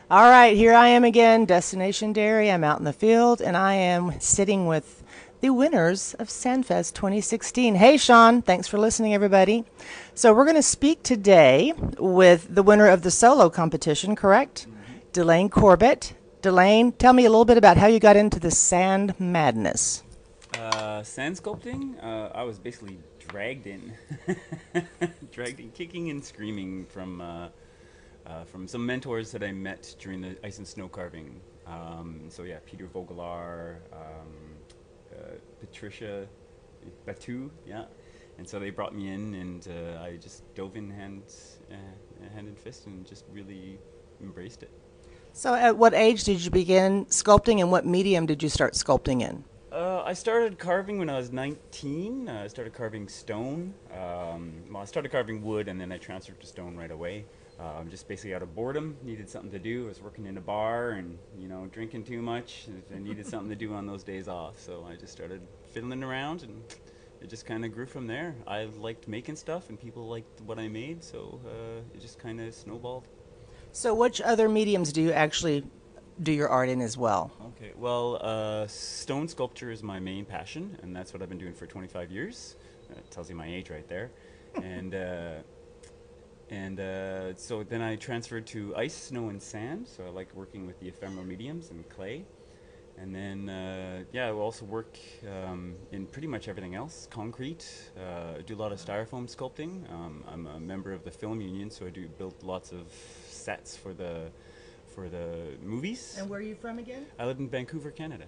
All right, here I am again, Destination Dairy. I'm out in the field, and I am sitting with the winners of Sandfest 2016. Hey, Sean, thanks for listening, everybody. So we're going to speak today with the winner of the solo competition, correct? Delayne Corbett. Delayne, tell me a little bit about how you got into the sand madness. Sand sculpting, I was basically dragged in, kicking and screaming from some mentors that I met during the ice and snow carving. So yeah, Peter Vogelaar, Patricia Batu, yeah. And so they brought me in, and I just dove in hand and fist and just really embraced it. So at what age did you begin sculpting, and what medium did you start sculpting in? I started carving when I was 19. I started carving stone. Well, I started carving wood, and then I transferred to stone right away. Just basically out of boredom, needed something to do. I was working in a bar and, drinking too much. I needed something to do on those days off. So I just started fiddling around, and it just kind of grew from there. I liked making stuff, and people liked what I made, so it just kind of snowballed. So which other mediums do you actually do your art in as well? Okay, well, stone sculpture is my main passion, and that's what I've been doing for 25 years. That tells you my age right there. And so then I transferred to ice, snow, and sand. So I like working with the ephemeral mediums and clay. And then, I will also work in pretty much everything else. Concrete, do a lot of styrofoam sculpting. I'm a member of the film union, so I do build lots of sets for the movies. And where are you from again? I live in Vancouver, Canada.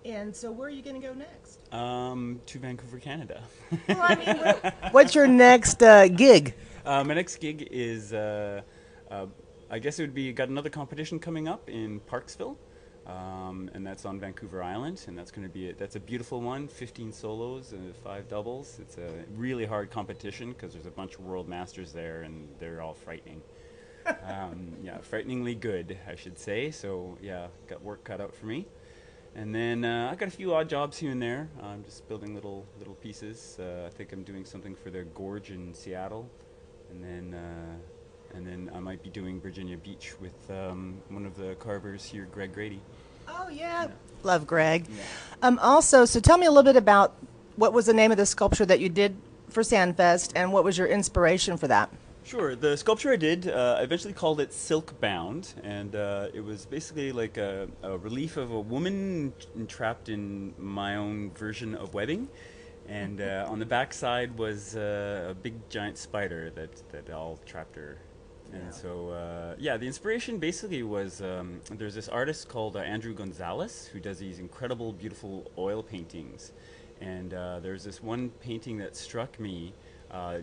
And so where are you going to go next? To Vancouver, Canada. Well, I mean, what's your next gig? My next gig is, I guess it would be, got another competition coming up in Parksville, and that's on Vancouver Island, and that's going to be, that's a beautiful one, 15 solos and 5 doubles. It's a really hard competition because there's a bunch of world masters there, and they're all frightening. Frighteningly good, I should say. So yeah, got work cut out for me. And then I got a few odd jobs here and there. I'm just building little pieces. I think I'm doing something for the Gorge in Seattle, and then I might be doing Virginia Beach with one of the carvers here, Greg Grady. Oh yeah, love Greg. Yeah. Also, so tell me a little bit about what was the name of the sculpture that you did for Sandfest, and what was your inspiration for that? Sure. The sculpture I did, I eventually called it Silk Bound, and it was basically like a relief of a woman entrapped in my own version of webbing, and on the back side was a big giant spider that all trapped her. And so, the inspiration basically was, there's this artist called Andrew Gonzalez who does these incredible, beautiful oil paintings, and there's this one painting that struck me.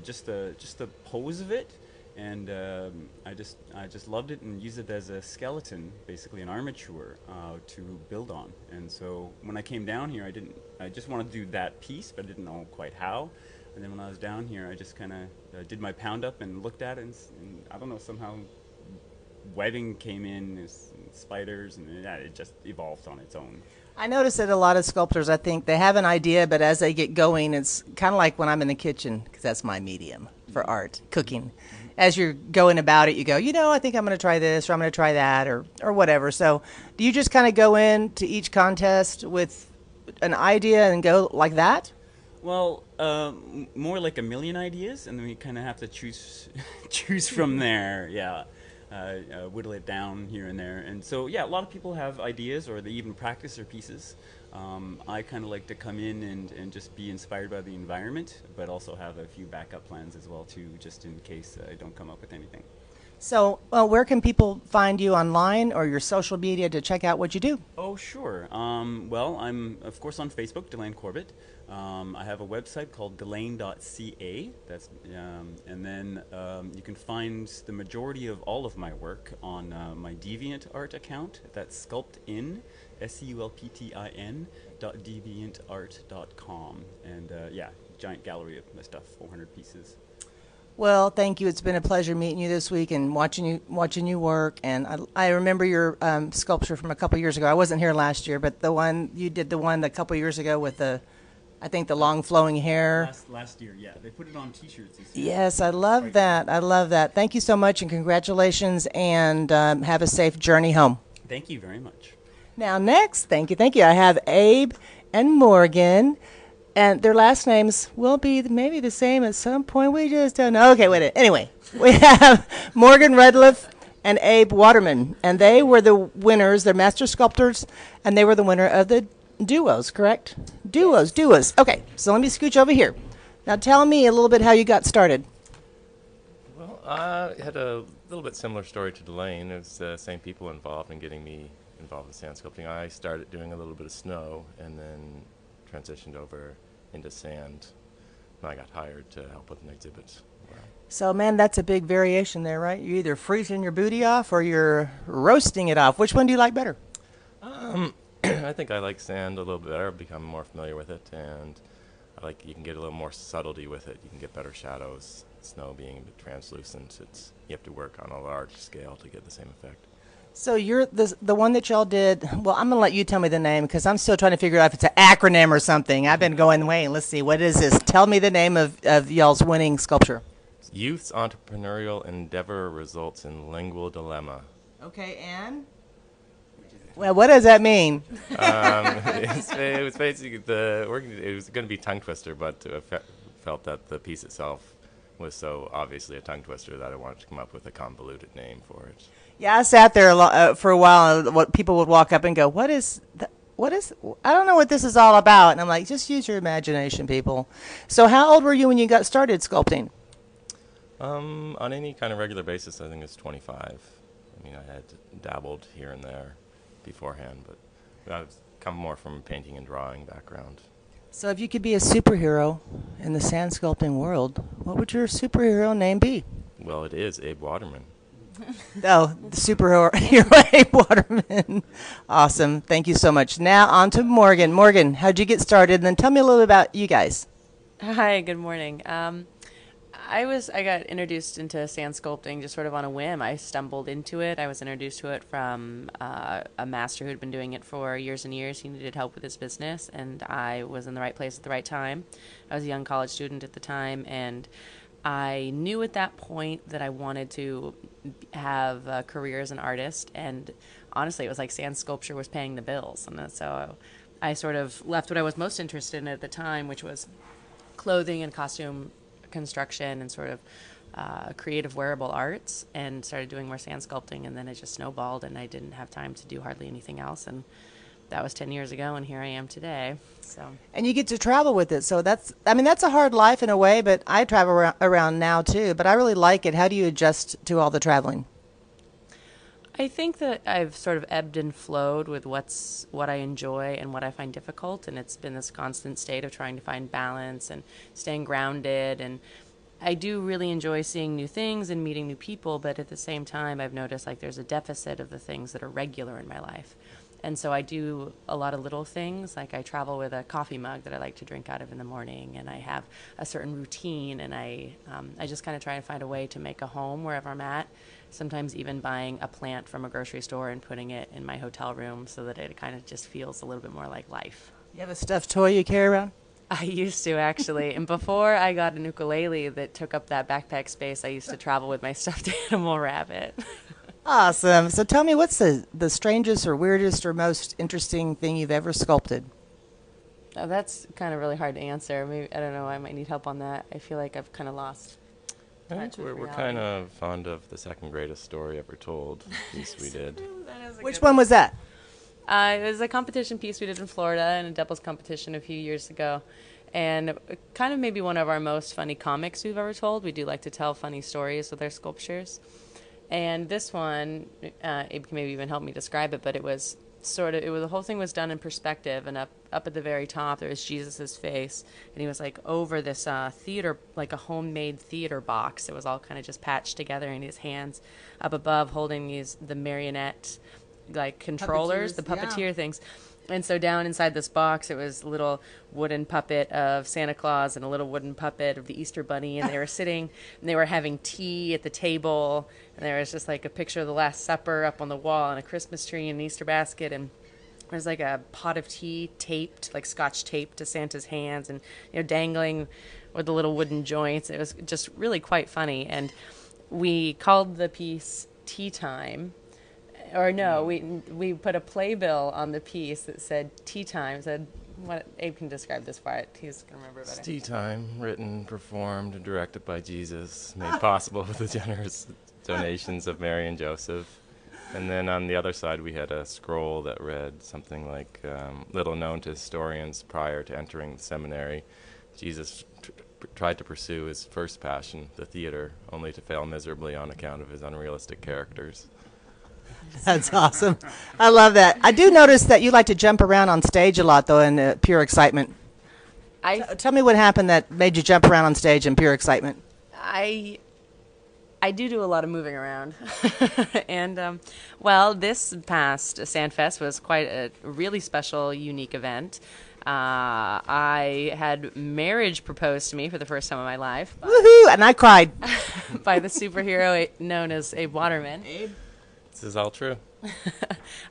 Just the pose of it, and I just loved it and used it as a skeleton, basically an armature to build on. And so when I came down here, I just wanted to do that piece, but I didn't know quite how. And then when I was down here, I just kind of did my pound up and looked at it, and I don't know, somehow webbing came in, and spiders, and it just evolved on its own. I notice that a lot of sculptors, I think, they have an idea, but as they get going, it's kind of like when I'm in the kitchen, because that's my medium for art, cooking. As you're going about it, you go, I think I'm going to try this, or I'm going to try that, or whatever. So do you just kind of go into each contest with an idea and go like that? Well, more like a million ideas, and then we kind of have to choose from there, yeah. Whittle it down here and there. And so, yeah, a lot of people have ideas, or they even practice their pieces. I kind of like to come in and just be inspired by the environment, but also have a few backup plans as well, too, just in case I don't come up with anything. So, where can people find you online or your social media to check out what you do? Oh, sure. Well, I'm, of course, on Facebook, Delayne Corbett. I have a website called delayne.ca. That's and then you can find the majority of all of my work on my DeviantArt account. That's sculptin, SCULPTIN .deviantart.com. And giant gallery of my stuff, 400 pieces. Well, thank you. It's been a pleasure meeting you this week and watching you work. And I remember your sculpture from a couple years ago. I wasn't here last year, but you did the one a couple years ago with the I think the long flowing hair. Last year, yeah. They put it on T-shirts this year. Yes, I love that. I love that. Thank you so much, and congratulations, and have a safe journey home. Thank you very much. Now, next, thank you. I have Abe and Morgan, and their last names will be maybe the same at some point. We just don't know. Okay, wait. Anyway, we have Morgan Rudluff and Abe Waterman, and they were the winners. They're master sculptors, and they were the winner of the duos, correct? Duos. Okay, so let me scooch over here. Now, tell me a little bit how you got started. Well, I had a little bit similar story to Delayne. It was the same people involved in getting me involved in sand sculpting. I started doing a little bit of snow and then transitioned over into sand. And I got hired to help with an exhibit. So, man, that's a big variation there, right? You're either freezing your booty off or you're roasting it off. Which one do you like better? I think I like sand a little bit better. I've become more familiar with it, and I like you can get a little more subtlety with it. You can get better shadows. Snow being a bit translucent, you have to work on a large scale to get the same effect. So you're the one that y'all did. Well, I'm gonna let you tell me the name because I'm still trying to figure out if it's an acronym or something. I've been going, wait, let's see, what is this? Tell me the name of y'all's winning sculpture. Youth's entrepreneurial endeavor results in lingual dilemma. Okay, and? Well, what does that mean? It was basically it was going to be tongue twister, but I felt that the piece itself was so obviously a tongue twister that I wanted to come up with a convoluted name for it. Yeah, I sat there for a while, and what people would walk up and go, what is, I don't know what this is all about. And I'm like, just use your imagination, people. So how old were you when you got started sculpting? On any kind of regular basis, I think it's 25. I mean, I had dabbled here and there beforehand, but I've come more from a painting and drawing background. So if you could be a superhero in the sand sculpting world, what would your superhero name be? Well, it is Abe Waterman. Oh, the superhero Abe Waterman. Awesome. Thank you so much. Now on to Morgan. Morgan, how'd you get started? And then tell me a little bit about you guys. Hi, good morning. I got introduced into sand sculpting just sort of on a whim. I stumbled into it. I was introduced to it from a master who had been doing it for years and years. He needed help with his business, and I was in the right place at the right time. I was a young college student at the time, and I knew at that point that I wanted to have a career as an artist, and honestly, it was like sand sculpture was paying the bills. And so I sort of left what I was most interested in at the time, which was clothing and costume construction and sort of creative wearable arts, and started doing more sand sculpting, and then it just snowballed, and I didn't have time to do hardly anything else, and that was 10 years ago, and here I am today. So. And you get to travel with it, so that's a hard life in a way, but I travel around now too, but I really like it. How do you adjust to all the traveling? I think that I've sort of ebbed and flowed with what I enjoy and what I find difficult, and it's been this constant state of trying to find balance and staying grounded. And I do really enjoy seeing new things and meeting new people, but at the same time I've noticed like there's a deficit of the things that are regular in my life. And so I do a lot of little things, like I travel with a coffee mug that I like to drink out of in the morning, and I have a certain routine, and I just kind of try to find a way to make a home wherever I'm at, sometimes even buying a plant from a grocery store and putting it in my hotel room so that it kind of just feels a little bit more like life. You have a stuffed toy you carry around? I used to, actually. And before I got an ukulele that took up that backpack space, I used to travel with my stuffed animal rabbit. Awesome. So tell me, what's the strangest or weirdest or most interesting thing you've ever sculpted? Oh, that's kind of really hard to answer. Maybe, I don't know, I might need help on that. I feel like I've kind of lost I think we're kind of fond of the second greatest story ever told piece we did. Which one was that? It was a competition piece we did in Florida in a doubles competition a few years ago. And kind of maybe one of our most funny comics we've ever told. We do like to tell funny stories with our sculptures. And this one, Abe can maybe even help me describe it, but it was the whole thing was done in perspective, and up at the very top there was Jesus's face, and he was like over this theater, like a homemade theater box. It was all kind of just patched together in his hands, up above holding the marionette like controllers, the puppeteer things. And so down inside this box, it was a little wooden puppet of Santa Claus and a little wooden puppet of the Easter Bunny. And they were sitting and they were having tea at the table. And there was just like a picture of the Last Supper up on the wall and a Christmas tree and an Easter basket. And There's like a pot of tea taped, like Scotch taped to Santa's hands, and dangling with the little wooden joints. It was just really quite funny, and we called the piece Tea Time. Or no, we put a playbill on the piece that said Tea Time. Said, what Abe can describe this part. He's gonna remember better. It's Tea Time, written, performed, and directed by Jesus, made possible with the generous donations of Mary and Joseph. And then on the other side, we had a scroll that read something like, little known to historians prior to entering the seminary, Jesus tried to pursue his first passion, the theater, only to fail miserably on account of his unrealistic characters. That's awesome. I love that. I do notice that you like to jump around on stage a lot, though, in pure excitement. Tell me what happened that made you jump around on stage in pure excitement. I do a lot of moving around. And, well, this past Sandfest was quite a really special, unique event. I had marriage proposed to me for the first time in my life. Woohoo! And I cried. By the superhero known as Abe Waterman. Abe? This is all true.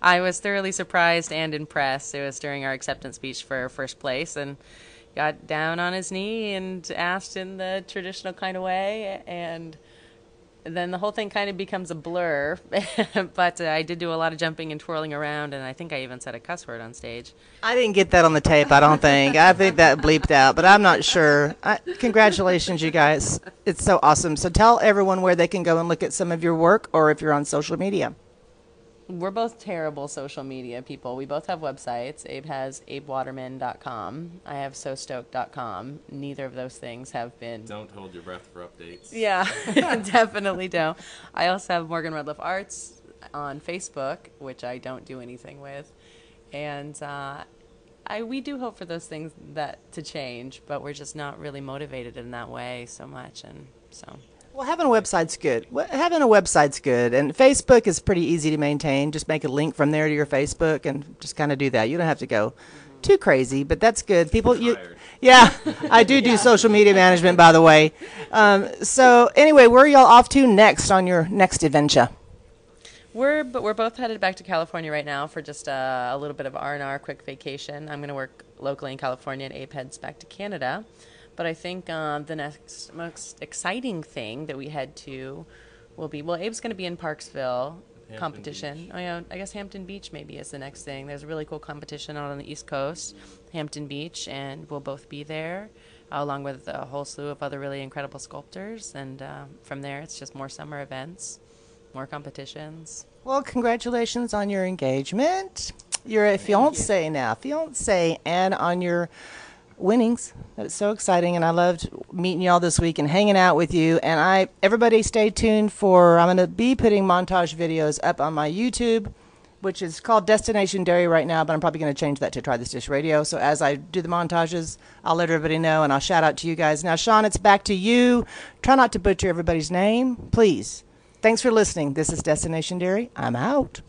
I was thoroughly surprised and impressed. It was during our acceptance speech for first place, and got down on his knee and asked in the traditional kind of way, and then the whole thing kind of becomes a blur. But I did do a lot of jumping and twirling around, and I think I even said a cuss word on stage. I didn't get that on the tape, I don't think. I think that bleeped out, but I'm not sure. Congratulations, you guys. It's so awesome. So tell everyone where they can go and look at some of your work, or if you're on social media. We're both terrible social media people. We both have websites. Abe has abewaterman.com. I have sostoked.com. Neither of those things have been... Don't hold your breath for updates. Yeah, definitely don't. I also have Morgan Rudluff Arts on Facebook, which I don't do anything with. And we do hope for those things to change, but we're just not really motivated in that way so much. And so... Well, having a website's good. Having a website's good, and Facebook is pretty easy to maintain. Just make a link from there to your Facebook, and just kind of do that. You don't have to go too crazy, but that's good. Yeah, I do social media management, by the way. So anyway, where are y'all off to next on your next adventure? We're both headed back to California right now for just a little bit of R&R, quick vacation. I'm going to work locally in California, and Abe heads back to Canada. But I think the next most exciting thing that we head to will be, well, Abe's going to be in Parksville competition. Beach. Oh, yeah, I guess Hampton Beach maybe is the next thing. There's a really cool competition out on the East Coast, Hampton Beach, and we'll both be there, along with a whole slew of other really incredible sculptors. And from there, it's just more summer events, more competitions. Well, congratulations on your engagement. You're a fiancé now, and on your winnings. That's so exciting, and I loved meeting y'all this week and hanging out with you. And everybody stay tuned I'm going to be putting montage videos up on my YouTube, which is called Destination Dairy right now, but I'm probably going to change that to Try This Dish Radio. So as I do the montages, I'll let everybody know, and I'll shout out to you guys. Now, Sean, it's back to you. Try not to butcher everybody's name, please. Thanks for listening. This is Destination Dairy. I'm out.